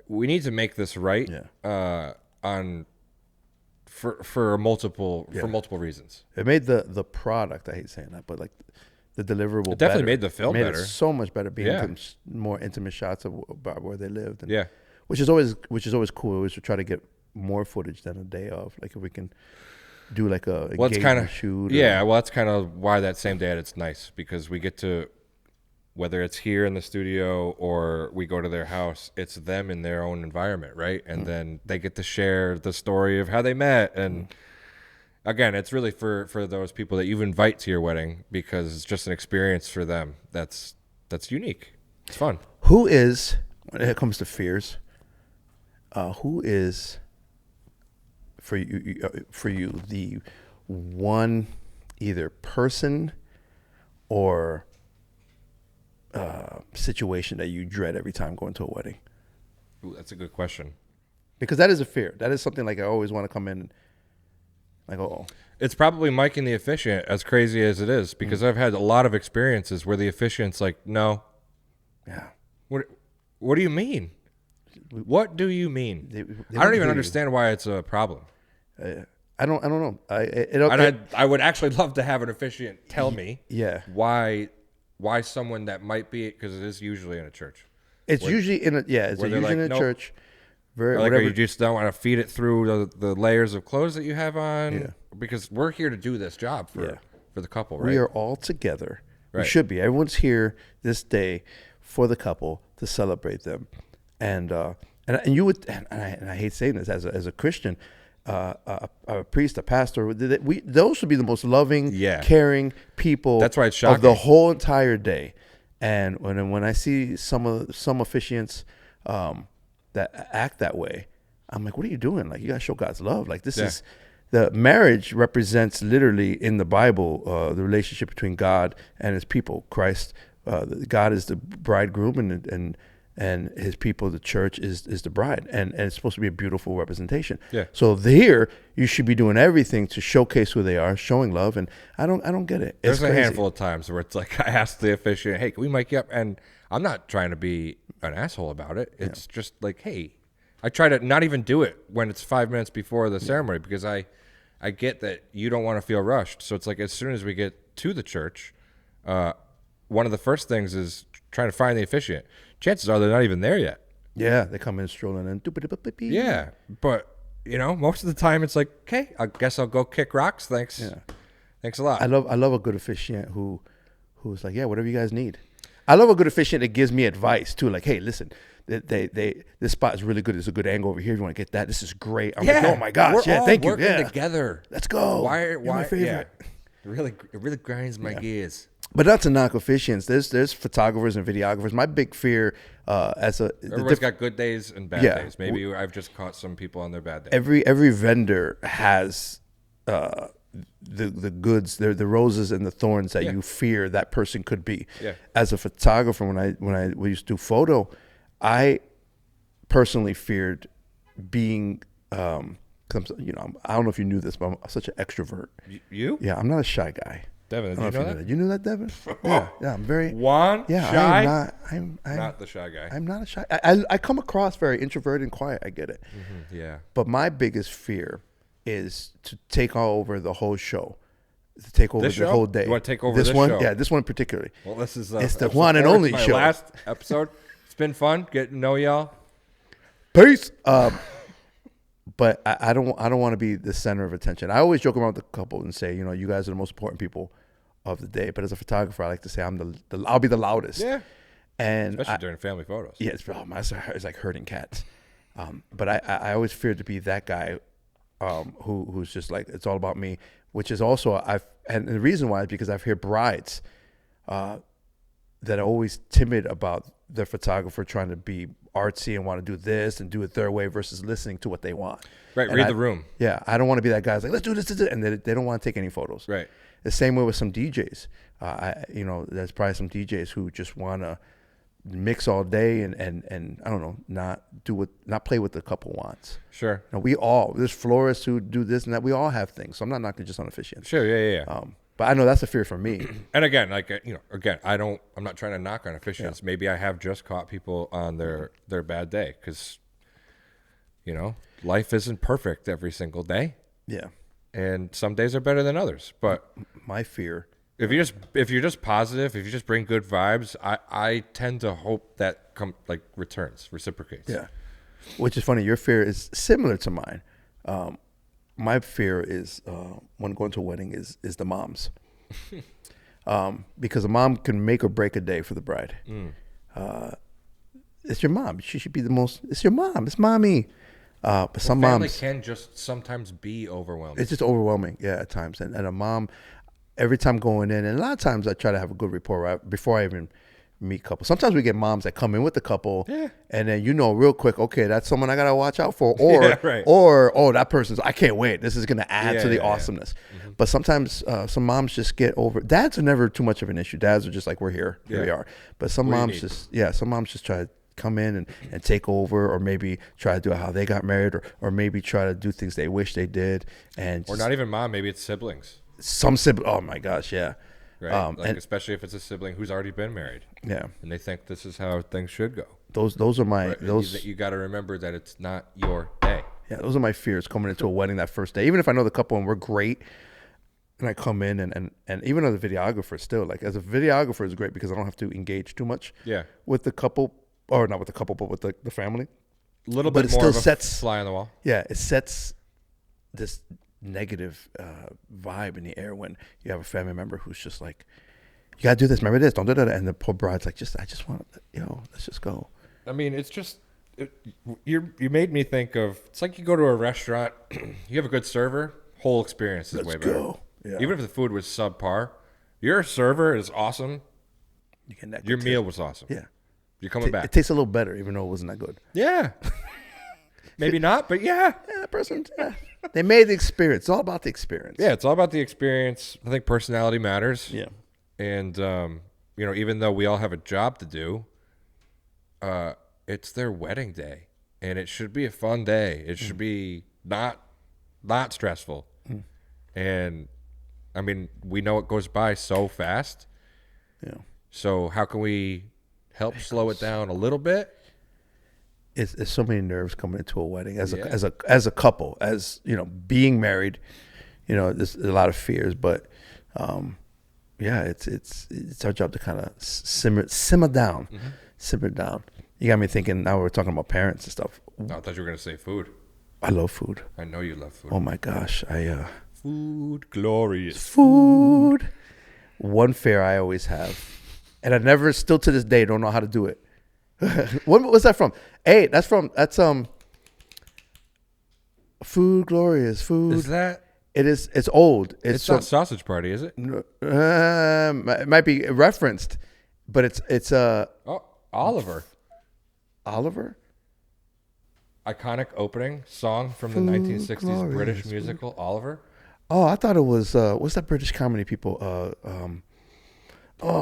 we need to make this right. Yeah. For multiple reasons. It made the product. I hate saying that, but like the deliverable. It definitely better. made the film It better. It so much better being Yeah. more intimate shots of about where they lived. And, Yeah. which is always cool. We always try to get more footage than a day of. Like if we can do like a Well, it's kind engagement of shoot. yeah. Well, that's kind of why that same day it's nice because we get to, whether it's here in the studio or we go to their house, it's them in their own environment, right? And then they get to share the story of how they met. And again, it's really for those people that you invite to your wedding because it's just an experience for them. That's unique. It's fun. Who is, when it comes to fears, who is for you the one either person or situation that you dread every time going to a wedding? Ooh, that's a good question. Because that is a fear. That is something like I always want to come in like, oh, It's probably Mike and the officiant, as crazy as it is, because I've had a lot of experiences where the officiant's like, no. yeah. What do you mean? What do you mean? They I won't don't hear even you. understand why it's a problem. I don't know. I would actually love to have an officiant tell me yeah. why someone that might be, because it is usually in a church. It's usually in a it's where they're usually in a like, nope. church. Very Or like, whatever. or you just don't want to feed it through the layers of clothes that you have on, Yeah. because we're here to do this job for the couple, right? We are all together. We Right. should be. Everyone's here this day for the couple to celebrate them, and you would and I hate saying this as a Christian, a priest, a pastor. Those should be the most loving, Yeah. caring people. That's why it's of the shocking. whole entire day. And when I see some officiants that act that way, I'm like, what are you doing? Like, you gotta show God's love. Like, this is the marriage represents literally in the Bible the relationship between God and His people. Christ, God is the bridegroom, and His people, the church, is the bride, and it's supposed to be a beautiful representation. Yeah. So here, you should be doing everything to showcase who they are, showing love, and I don't get it. It's There's a crazy. handful of times where it's like I asked the officiant, "Hey, can we mic you up?" And I'm not trying to be an asshole about it. It's just like, hey, I try to not even do it when it's 5 minutes before the ceremony because I get that you don't want to feel rushed. So it's like as soon as we get to the church, one of the first things is trying to find the officiant. Chances are they're not even there yet. Yeah, they come in strolling in. Yeah, but most of the time it's like, okay, I guess I'll go kick rocks. Thanks. Yeah. Thanks a lot. I love a good officiant who's like, yeah, whatever you guys need. I love a good officiant that gives me advice too. Like, hey, listen, this spot is really good. There's a good angle over here. If you want to get that, this is great. I'm like, oh my gosh, we're all thank you. working Yeah, together. let's go. Why? You're my favorite. Yeah. It really grinds my gears. But not to knock officiants. There's photographers and videographers. My big fear, Everybody's got good days and bad days. Maybe I've just caught some people on their bad days. Every vendor has the goods, the roses and the thorns that you fear that person could be. Yeah. As a photographer, when we used to do photo, I personally feared being, cause I don't know if you knew this, but I'm such an extrovert. You? Yeah, I'm not a shy guy. Devin, did I you don't know know if that? You knew that, Devin? Yeah, I'm very shy. I'm not the shy guy. I'm not a shy. I come across very introverted and quiet. I get it. Mm-hmm, yeah. But my biggest fear is to take over the whole show, to take over the whole day. You want to take over this one? show? Yeah, this one particularly. Well, this is it's the one and only my show. Last episode. It's been fun getting to know y'all. Peace. But I don't want to be the center of attention. I always joke around with the couple and say, you guys are the most important people of the day. But as a photographer, I like to say I'll be the loudest. Yeah. And especially during family photos. Yeah, it's like herding cats. But I always feared to be that guy who's just like, it's all about me, which is also and the reason why is because I've heard brides that are always timid about their photographer trying to be artsy and want to do this and do it their way versus listening to what they want. Right, read the room. Yeah, I don't want to be that guy who's like, let's do this, and they don't want to take any photos. Right. The same way with some DJs. There's probably some DJs who just want to mix all day and I don't know, not play what the couple wants. Sure. There's florists who do this and that. We all have things. So I'm not knocking just on officiants. Sure. Yeah. But I know that's a fear for me. And again, I'm not trying to knock on officiants. Yeah. Maybe I have just caught people on their bad day because, life isn't perfect every single day. Yeah. And some days are better than others. But my fear, if you're just positive, if you just bring good vibes, I tend to hope that reciprocates. Yeah. Which is funny. Your fear is similar to mine. My fear is when going to a wedding is the moms, because a mom can make or break a day for the bride. It's your mom. She should be the most. It's your mom. It's mommy. But some family moms can just sometimes be overwhelming. It's just overwhelming, at times. And a mom, every time going in, and a lot of times I try to have a good rapport before I even meet couples. Sometimes we get moms that come in with the couple, and then real quick, okay, that's someone I gotta watch out for, or that person's, I can't wait. This is gonna add to the awesomeness. Mm-hmm. But sometimes some moms just get over. Dads are never too much of an issue. Dads are just like, we're here, here we are. But some moms just try to come in and take over, or maybe try to do how they got married, or maybe try to do things they wish they did, or not even mom. Maybe it's siblings. Some sibling. Oh my gosh, yeah. Right, especially if it's a sibling who's already been married. Yeah, and they think this is how things should go. Those are my those. You got to remember that it's not your day. Yeah, those are my fears coming into a wedding that first day. Even if I know the couple and we're great, and I come in and even as a videographer, still as a videographer is great because I don't have to engage too much. Yeah. With the couple, or not with the couple, but with the family. A little bit more of a fly on the wall. Yeah, it sets this negative vibe in the air when you have a family member who's just like, you gotta do this, remember this, don't do that, and the poor bride's like, I just want, let's just go. I mean, it's just you made me think of, it's like you go to a restaurant, you have a good server, whole experience is way better. Go. Yeah. Even if the food was subpar, your server is awesome. Your meal was awesome. Yeah, you're coming back. It tastes a little better, even though it wasn't that good. Yeah. Maybe not, but yeah. Yeah, person. Yeah. They made the experience. It's all about the experience. Yeah, it's all about the experience. I think personality matters. Yeah. And, even though we all have a job to do, it's their wedding day. And it should be a fun day. It should be not stressful. Mm. And, I mean, we know it goes by so fast. Yeah. So how can we help slow it down a little bit? It's so many nerves coming into a wedding as a couple, being married, there's a lot of fears, but it's our job to kind of simmer down. You got me thinking. Now we're talking about parents and stuff. No, I thought you were gonna say food. I love food. I know you love food. Oh my gosh, Food, glorious. food. One fear I always have, and I never, still to this day, don't know how to do it. What was that from? Hey, that's Food, glorious food. Is that? It is. It's old. It's not Sausage Party, is it? It might be referenced, but it's Oh, Oliver. Oliver. Iconic opening song from the Food, 1960s glorious British food. musical, Oliver. Oh, I thought it was what's that British comedy people?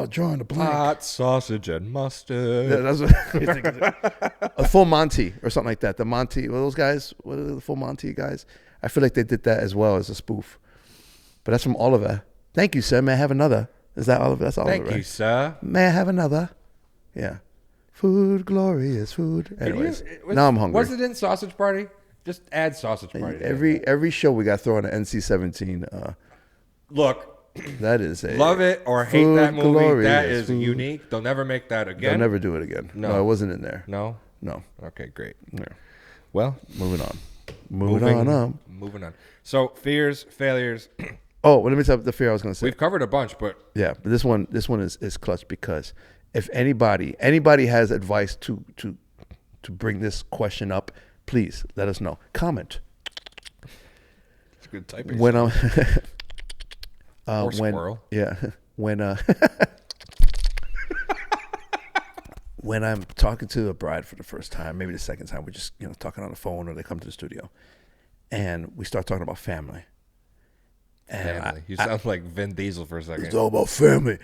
Drawing a blank. Hot sausage and mustard. Yeah, that's what a Full Monty or something like that. The Monty, those guys, what are the Full Monty guys? I feel like they did that as well as a spoof. But that's from Oliver. Thank you, sir. May I have another? Is that Oliver? That's Oliver. Thank you, right? sir. May I have another? Yeah. Food, glorious food. Anyways, Was- now I'm hungry. Was it in Sausage Party? Just add Sausage Party. to that. Every show we got to throw in an NC-17. Look, That is a love it or hate Food, that movie. That glorious is food. unique. They'll never make that They'll again. never do it again. No, it wasn't in there. No. No. Okay, great. Yeah. Well, Moving on. Moving on. Moving on. So fears, failures. Oh, well, let me tell you the fear I was going to say. We've covered a bunch, but Yeah, but this one is clutch because if anybody has advice to bring this question up, please let us know. Comment. it's good typing. When I'm Or when squirrel. yeah when when I'm talking to a bride for the first time, maybe the second time, we're just talking on the phone or they come to the studio, and we start talking about family. And Family. You sound like Vin Diesel for a second. it's all about family.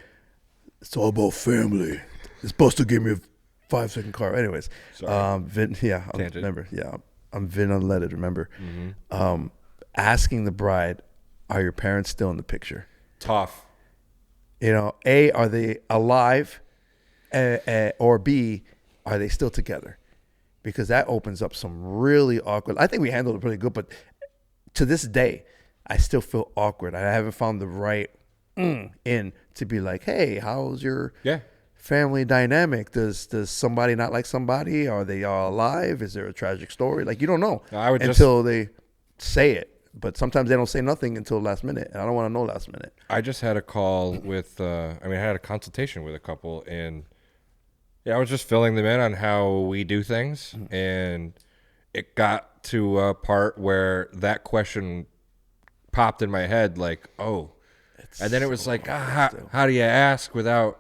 It's all about family. This Buster gave me a 5-second car. Anyways, Sorry. Vin. Yeah, Tangent. remember. Yeah, I'm Vin unleaded. Remember, Mm-hmm. asking the bride, "Are your parents still in the picture?" Tough. A, are they alive? Or B, are they still together? Because that opens up some really awkward. I think we handled it pretty good, but to this day, I still feel awkward. I haven't found the right in to be like, hey, how's your Yeah. family dynamic? Does somebody not like somebody? Are they all alive? Is there a tragic story? Like, you don't know I would until they say it. But sometimes they don't say nothing until last minute, and I don't want to know last minute. I just had a call with, I had a consultation with a couple, and I was just filling them in on how we do things, and it got to a part where that question popped in my head, like, oh, and then it was like, how do you ask without?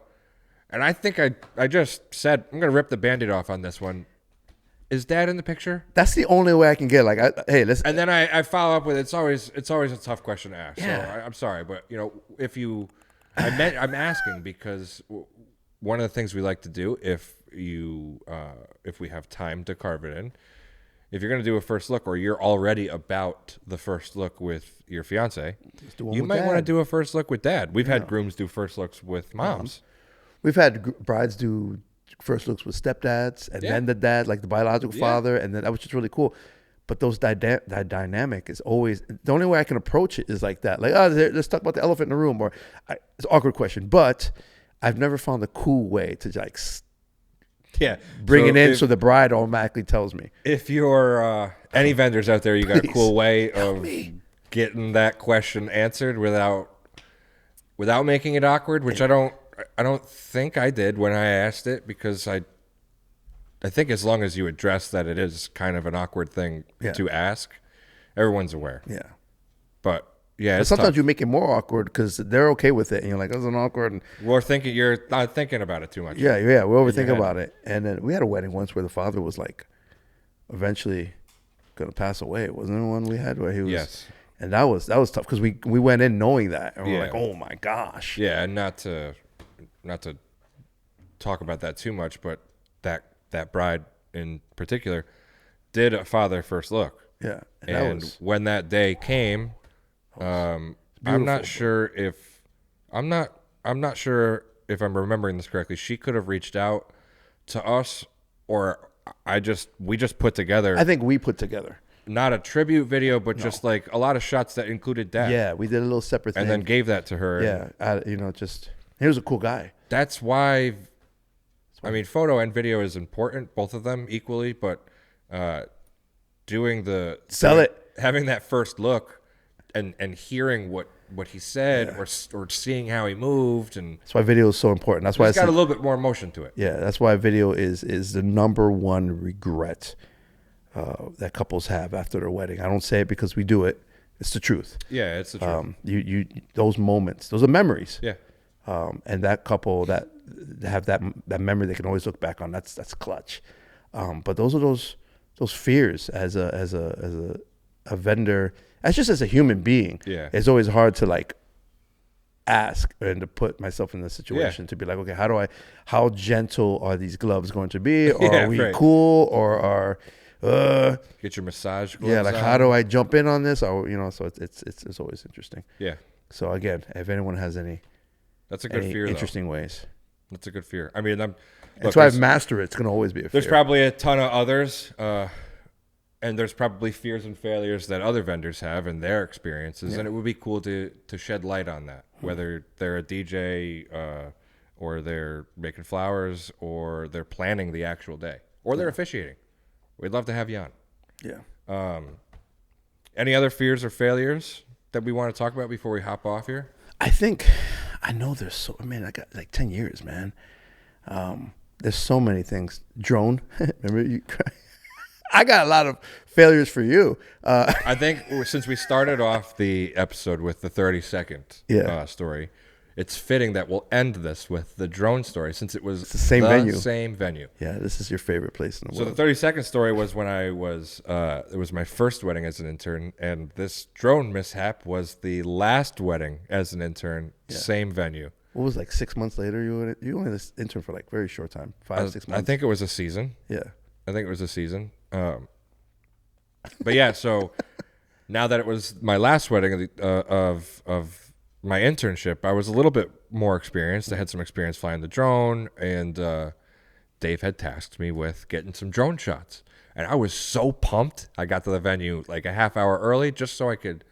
And I think I just said, I'm gonna rip the Band-Aid off on this one. Is Dad in the picture? That's the only way I can get. Like, hey, listen. And then I follow up with it's always a tough question to ask. Yeah. So I'm sorry, but if you, I'm asking because one of the things we like to do if we have time to carve it in, if you're gonna do a first look or you're already about the first look with your fiance, you might want to do a first look with Dad. We've had grooms do first looks with moms. We've had brides do first looks with stepdads and then the dad, like the biological father, and then that was just really cool. But those that dynamic is always the only way I can approach it is like that. Like, let's talk about the elephant in the room, or it's an awkward question. But I've never found a cool way to like bring it in so the bride automatically tells me. If you're any vendors out there, you got a cool way of getting that question answered without making it awkward, which I don't think I did when I asked it, because I think as long as you address that it is kind of an awkward thing to ask, everyone's aware. Yeah. But yeah, But sometimes you make it more awkward because they're okay with it, and you're like, "This is an awkward." And you're not thinking about it too much. yeah, we overthink about it. And then we had a wedding once where the father was like, eventually, gonna pass away. Wasn't there one we had where he was? Yes. And that was tough because we went in knowing that, and we're Yeah. like, "Oh my gosh." Yeah, and not to talk about that too much, but that bride in particular did a father first look. Yeah. And when that day came, I'm not sure if I'm I'm remembering this correctly. She could have reached out to us, or we just put together. I think we put together. Not a tribute video, but just like a lot of shots that included Dad. Yeah, we did a little separate thing. And then gave that to her. Yeah, just he was a cool guy. That's why. I mean, photo and video is important, both of them equally, but doing Sell it. having that first look, and hearing what he said, or seeing how he moved, and That's why video is so important. That's why it's got a little bit more emotion to it. Yeah, that's why video is the number one regret that couples have after their wedding. I don't say it because we do it. It's the truth. Yeah, it's the truth. You those moments, those are memories. Yeah. And that couple that have that memory they can always look back on. That's clutch. But those are those fears as a vendor. That's just as a human being. Yeah. It's always hard to like ask and to put myself in the situation to be like, okay, how gentle are these gloves going to be? Or are we cool? Or are get your massage gloves. Yeah, like on. how do I jump in on this? Or so it's always interesting. Yeah. So again, if anyone has any That's a good fear. Interesting ways. That's a good fear. I mean, that's why I've mastered it. It's gonna always be a fear. There's probably a ton of others. And there's probably fears and failures that other vendors have in their experiences, and it would be cool to shed light on that, whether they're a DJ or they're making flowers or they're planning the actual day or they're officiating. We'd love to have you on. Yeah. Any other fears or failures that we want to talk about before we hop off here? I know there's I got like 10 years, man. There's so many things. Drone. Remember you? I got a lot of failures for you. I think since we started off the episode with the 30-second story, it's fitting that we'll end this with the drone story since it was the same venue. Same venue. Yeah, this is your favorite place in the world. So the 30-second story was when it was my first wedding as an intern, and this drone mishap was the last wedding as an intern, same venue. What was like 6 months later? You only this intern for like very short time, 5-6 months. I think it was a season. Yeah. I think it was a season. But yeah, so now that it was my last wedding of my internship, I was a little bit more experienced. I had some experience flying the drone, and Dave had tasked me with getting some drone shots. And I was so pumped. I got to the venue like a half hour early just so I could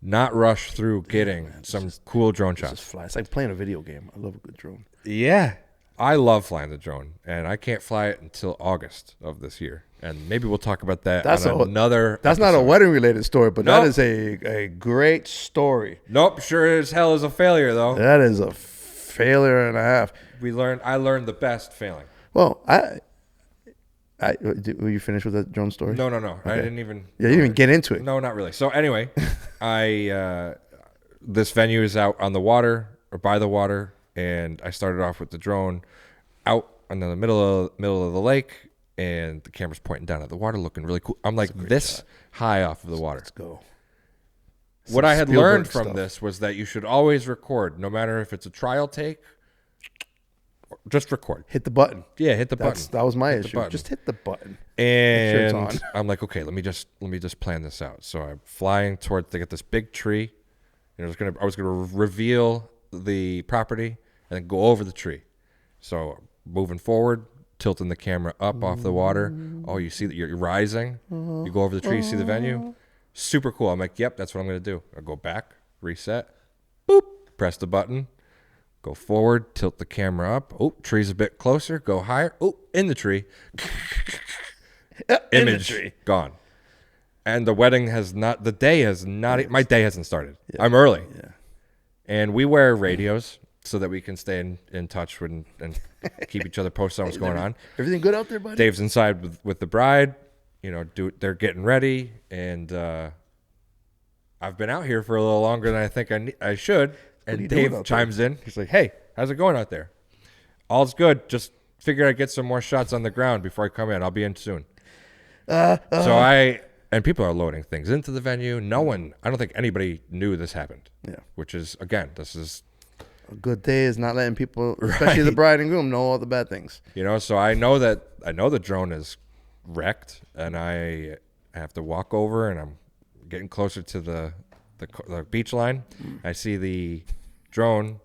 not rush through getting some cool drone shots. Just fly. It's like playing a video game. I love a good drone. Yeah. I love flying the drone, and I can't fly it until August of this year. And maybe we'll talk about that another That's episode. not a wedding-related story, but that is a great story. Nope, sure as hell is a failure, though. That is a failure and a half. I learned the best failing. Well, were you finished with that drone story? No. Okay. I didn't even... Yeah, you didn't even get into it. No, not really. So anyway, this venue is out on the water, or by the water, and I started off with the drone out in the middle of the lake, and the camera's pointing down at the water, looking really cool. I'm like this high off of the water. Let's go. What I had learned from this was that you should always record, no matter if it's a trial take. Just record. Hit the button. Yeah, hit the button. That was my issue. Just hit the button. And make sure it's on. I'm like, okay, let me just plan this out. So I'm flying towards to get this big tree, and I was gonna reveal the property and then go over the tree. So moving forward, tilting the camera up off the water. Oh, you see that you're rising. You go over the tree, you see the venue. Super cool. I'm like, yep, that's what I'm going to do. I go back, reset, boop, press the button, go forward, tilt the camera up. Oh, tree's a bit closer. Go higher. Oh, in the tree. Image gone. And the wedding my day hasn't started. Yeah. I'm early. Yeah. And we wear radios so that we can stay in touch and keep each other posted on what's going on. Everything good out there, buddy? Dave's inside with the bride. They're getting ready, and I've been out here for a little longer than I think I should. And Dave chimes in. He's like, "Hey, how's it going out there?" "All's good. Just figured I'd get some more shots on the ground before I come in. I'll be in soon." And people are loading things into the venue. I don't think anybody knew this happened. Yeah. Which is, again, this is a good day is not letting people, especially the bride and groom, know all the bad things. So I know the drone is wrecked, and I have to walk over, and I'm getting closer to the beach line. I see the drone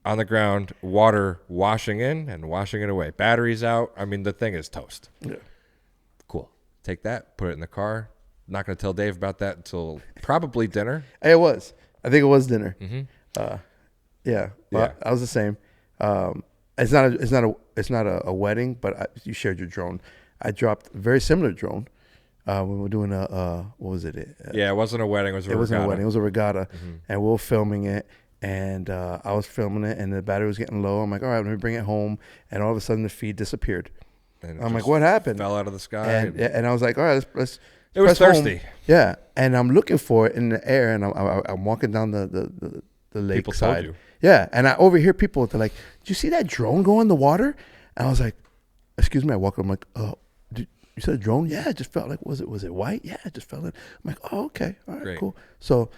on the ground, water washing in and washing it away. Batteries out. I mean, the thing is toast. Yeah. Cool. Take that, put it in the car. Not going to tell Dave about that until probably dinner. Hey, I think it was dinner. Mm-hmm. Yeah. I was the same. It's not a wedding, but you shared your drone. I dropped a very similar drone We were doing what was it? Yeah, it wasn't a wedding. It was a regatta. Wasn't a wedding. It was a regatta, Mm-hmm. and we were filming it. And I was filming it, and the battery was getting low. I'm like, all right, let me bring it home. And all of a sudden, the feed disappeared. And I'm like, just what happened? Fell out of the sky. And I was like, all right, let's It was press home. thirsty. Yeah, and I'm looking for it in the air, and I'm walking down the lake People side. told you. Yeah, and I overhear people. They're like, "Did you see that drone go in the water?" And I was like, "Excuse me." I walk up. I'm like, "Oh, you said a drone? Yeah, it just felt like was it white? Yeah, it just fell in." I'm like, "Oh, okay, all right, Great. cool." So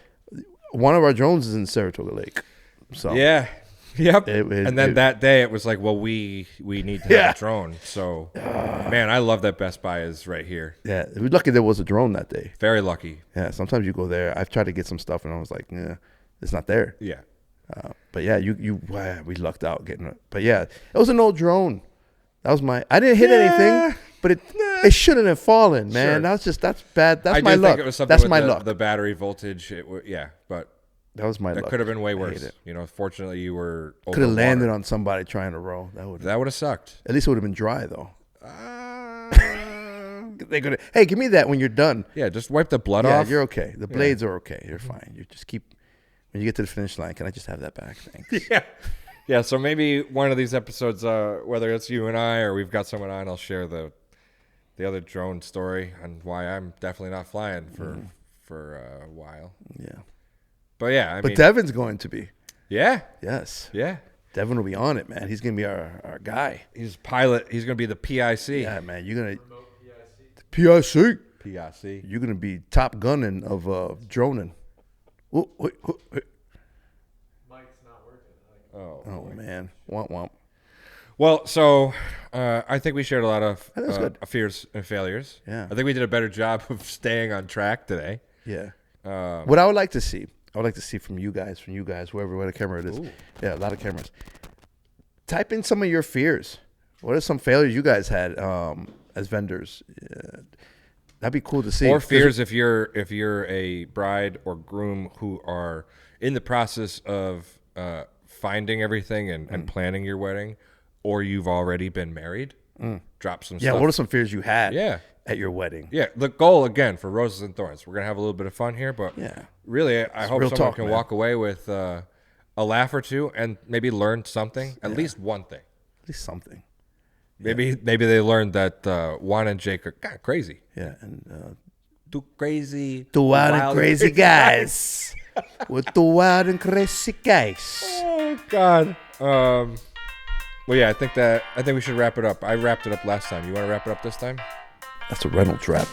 one of our drones is in Saratoga Lake. So Yeah. Yep. And then that day it was like, well, we need to have a drone. So, man, I love that Best Buy is right here. yeah, we're lucky there was a drone that day. Very lucky. Yeah, sometimes you go there. I've tried to get some stuff, and I was like, "Yeah, it's not there." Yeah. But yeah, we lucked out getting it. But yeah, it was an old drone. That was I didn't hit anything, but it shouldn't have fallen, man. Sure. That's bad. That's I my do luck. think it was something That's with my luck. the battery voltage. But That was my that luck. could have been way I hate worse. it. You know, fortunately you were over Could have landed water. on somebody trying to row. That would have sucked. At least it would have been dry though. They could. Hey, give me that when you're done. Yeah, just wipe the blood Yeah, off. you're okay. The blades are okay. You're fine. You just keep. When you get to the finish line, can I just have that back? Thanks. Yeah. Yeah, so maybe one of these episodes, whether it's you and I or we've got someone on, I'll share the other drone story on why I'm definitely not flying for a while. Yeah. But yeah, I But mean, Devin's going to be. yeah, Yes. yeah. Devin will be on it, man. He's gonna be our guy. He's pilot. He's gonna be the PIC. Yeah, man. You're gonna PIC. PIC. You're gonna be top gunning of droning. Oh, wait. Oh man, womp womp. Well, so I think we shared a lot of That's good. fears and failures. Yeah. I think we did a better job of staying on track today. Yeah. What I would like to see, from you guys, whoever the camera it is. Ooh. Yeah, a lot of cameras. Type in some of your fears. What are some failures you guys had as vendors? That'd be cool to see. Or fears if you're a bride or groom who are in the process of finding everything and planning your wedding, or you've already been married. Drop some Yeah, stuff. what are some fears you had Yeah. at your wedding? Yeah, the goal again for Roses and Thorns, we're gonna have a little bit of fun here, but Yeah. really, I hope real someone talk, can man. walk away with a laugh or two and maybe learn something, at least one thing. At least something. Maybe they learned that Juan and Jake are kind of crazy, Yeah, and too crazy, the wild and crazy guys. With the wild and crazy guys. Oh God. Well, yeah, I think we should wrap it up. I wrapped it up last time. You want to wrap it up this time? That's a Reynolds rap.